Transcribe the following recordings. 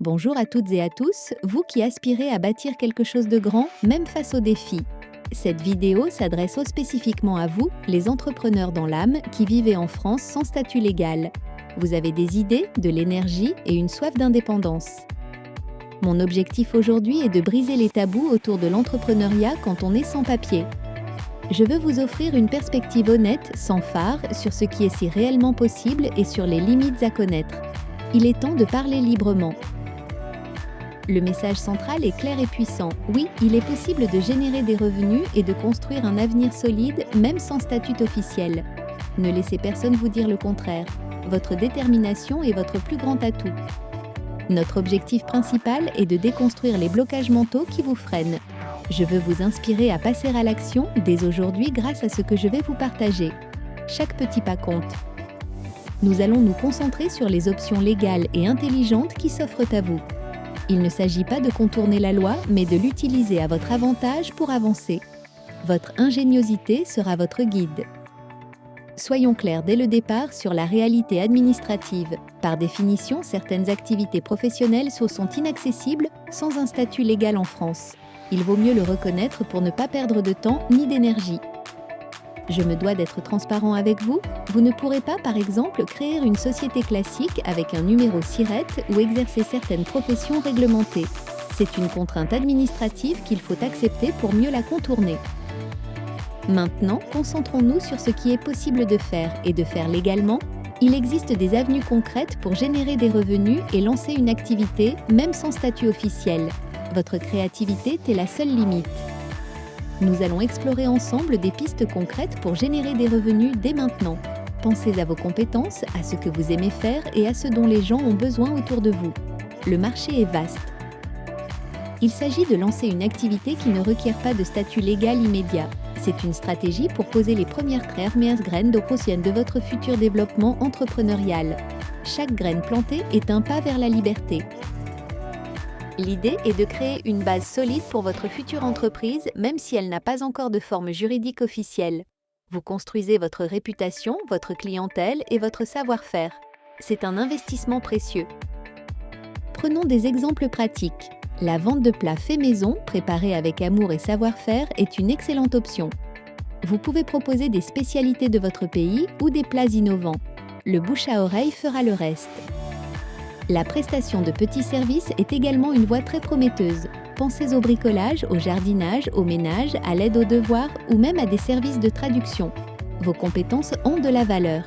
Bonjour à toutes et à tous, vous qui aspirez à bâtir quelque chose de grand, même face aux défis. Cette vidéo s'adresse spécifiquement à vous, les entrepreneurs dans l'âme, qui vivez en France sans statut légal. Vous avez des idées, de l'énergie et une soif d'indépendance. Mon objectif aujourd'hui est de briser les tabous autour de l'entrepreneuriat quand on est sans papier. Je veux vous offrir une perspective honnête, sans phare, sur ce qui est si réellement possible et sur les limites à connaître. Il est temps de parler librement. Le message central est clair et puissant. Oui, il est possible de générer des revenus et de construire un avenir solide, même sans statut officiel. Ne laissez personne vous dire le contraire. Votre détermination est votre plus grand atout. Notre objectif principal est de déconstruire les blocages mentaux qui vous freinent. Je veux vous inspirer à passer à l'action dès aujourd'hui grâce à ce que je vais vous partager. Chaque petit pas compte. Nous allons nous concentrer sur les options légales et intelligentes qui s'offrent à vous. Il ne s'agit pas de contourner la loi, mais de l'utiliser à votre avantage pour avancer. Votre ingéniosité sera votre guide. Soyons clairs dès le départ sur la réalité administrative. Par définition, certaines activités professionnelles sont inaccessibles sans un statut légal en France. Il vaut mieux le reconnaître pour ne pas perdre de temps ni d'énergie. Je me dois d'être transparent avec vous. Vous ne pourrez pas, par exemple, créer une société classique avec un numéro SIRET ou exercer certaines professions réglementées. C'est une contrainte administrative qu'il faut accepter pour mieux la contourner. Maintenant, concentrons-nous sur ce qui est possible de faire et de faire légalement. Il existe des avenues concrètes pour générer des revenus et lancer une activité, même sans statut officiel. Votre créativité est la seule limite. Nous allons explorer ensemble des pistes concrètes pour générer des revenus dès maintenant. Pensez à vos compétences, à ce que vous aimez faire et à ce dont les gens ont besoin autour de vous. Le marché est vaste. Il s'agit de lancer une activité qui ne requiert pas de statut légal immédiat. C'est une stratégie pour poser les premières graines de conscience de votre futur développement entrepreneurial. Chaque graine plantée est un pas vers la liberté. L'idée est de créer une base solide pour votre future entreprise, même si elle n'a pas encore de forme juridique officielle. Vous construisez votre réputation, votre clientèle et votre savoir-faire. C'est un investissement précieux. Prenons des exemples pratiques. La vente de plats faits maison, préparés avec amour et savoir-faire, est une excellente option. Vous pouvez proposer des spécialités de votre pays ou des plats innovants. Le bouche à oreille fera le reste. La prestation de petits services est également une voie très prometteuse. Pensez au bricolage, au jardinage, au ménage, à l'aide aux devoirs ou même à des services de traduction. Vos compétences ont de la valeur.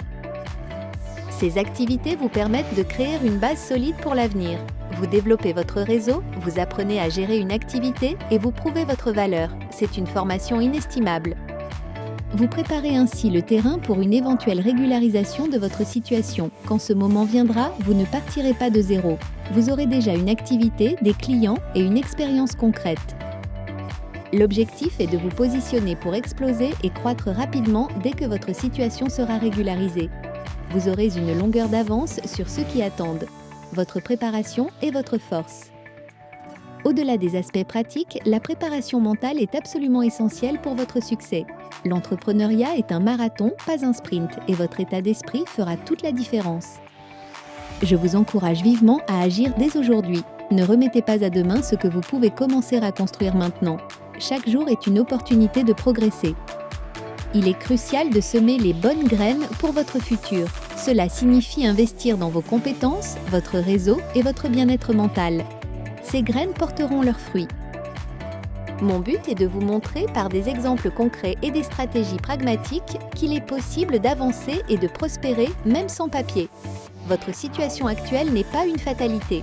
Ces activités vous permettent de créer une base solide pour l'avenir. Vous développez votre réseau, vous apprenez à gérer une activité et vous prouvez votre valeur. C'est une formation inestimable. Vous préparez ainsi le terrain pour une éventuelle régularisation de votre situation. Quand ce moment viendra, vous ne partirez pas de zéro. Vous aurez déjà une activité, des clients et une expérience concrète. L'objectif est de vous positionner pour exploser et croître rapidement dès que votre situation sera régularisée. Vous aurez une longueur d'avance sur ceux qui attendent. Votre préparation est votre force. Au-delà des aspects pratiques, la préparation mentale est absolument essentielle pour votre succès. L'entrepreneuriat est un marathon, pas un sprint, et votre état d'esprit fera toute la différence. Je vous encourage vivement à agir dès aujourd'hui. Ne remettez pas à demain ce que vous pouvez commencer à construire maintenant. Chaque jour est une opportunité de progresser. Il est crucial de semer les bonnes graines pour votre futur. Cela signifie investir dans vos compétences, votre réseau et votre bien-être mental. Ces graines porteront leurs fruits. Mon but est de vous montrer par des exemples concrets et des stratégies pragmatiques qu'il est possible d'avancer et de prospérer même sans papier. Votre situation actuelle n'est pas une fatalité.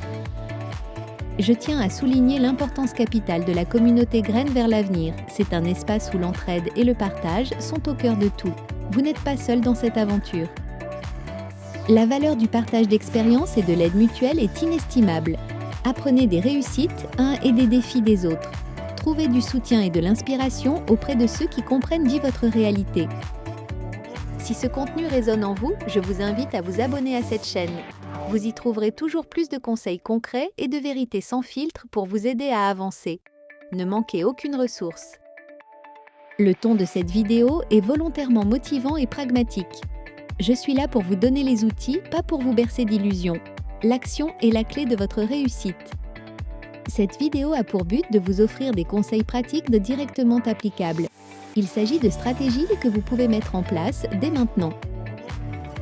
Je tiens à souligner l'importance capitale de la communauté Graines vers l'avenir. C'est un espace où l'entraide et le partage sont au cœur de tout. Vous n'êtes pas seul dans cette aventure. La valeur du partage d'expériences et de l'aide mutuelle est inestimable. Apprenez des réussites et des défis des autres. Trouvez du soutien et de l'inspiration auprès de ceux qui comprennent votre réalité. Si ce contenu résonne en vous, je vous invite à vous abonner à cette chaîne. Vous y trouverez toujours plus de conseils concrets et de vérités sans filtre pour vous aider à avancer. Ne manquez aucune ressource. Le ton de cette vidéo est volontairement motivant et pragmatique. Je suis là pour vous donner les outils, pas pour vous bercer d'illusions. L'action est la clé de votre réussite. Cette vidéo a pour but de vous offrir des conseils pratiques directement applicables. Il s'agit de stratégies que vous pouvez mettre en place dès maintenant.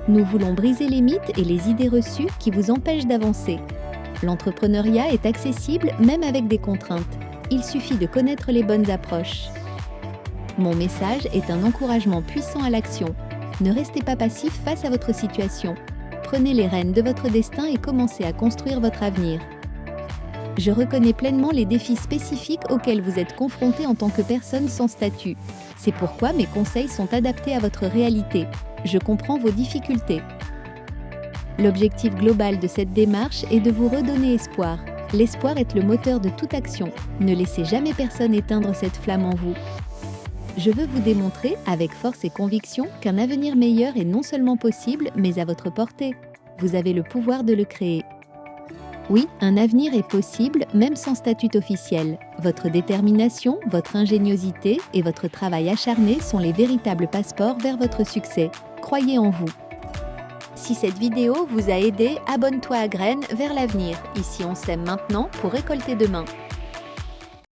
Nous voulons briser les mythes et les idées reçues qui vous empêchent d'avancer. L'entrepreneuriat est accessible même avec des contraintes. Il suffit de connaître les bonnes approches. Mon message est un encouragement puissant à l'action. Ne restez pas passif face à votre situation. Prenez les rênes de votre destin et commencez à construire votre avenir. Je reconnais pleinement les défis spécifiques auxquels vous êtes confrontés en tant que personne sans statut. C'est pourquoi mes conseils sont adaptés à votre réalité. Je comprends vos difficultés. L'objectif global de cette démarche est de vous redonner espoir. L'espoir est le moteur de toute action. Ne laissez jamais personne éteindre cette flamme en vous. Je veux vous démontrer, avec force et conviction, qu'un avenir meilleur est non seulement possible, mais à votre portée. Vous avez le pouvoir de le créer. Oui, un avenir est possible, même sans statut officiel. Votre détermination, votre ingéniosité et votre travail acharné sont les véritables passeports vers votre succès. Croyez en vous. Si cette vidéo vous a aidé, abonne-toi à Graines vers l'avenir. Ici, on sème maintenant pour récolter demain.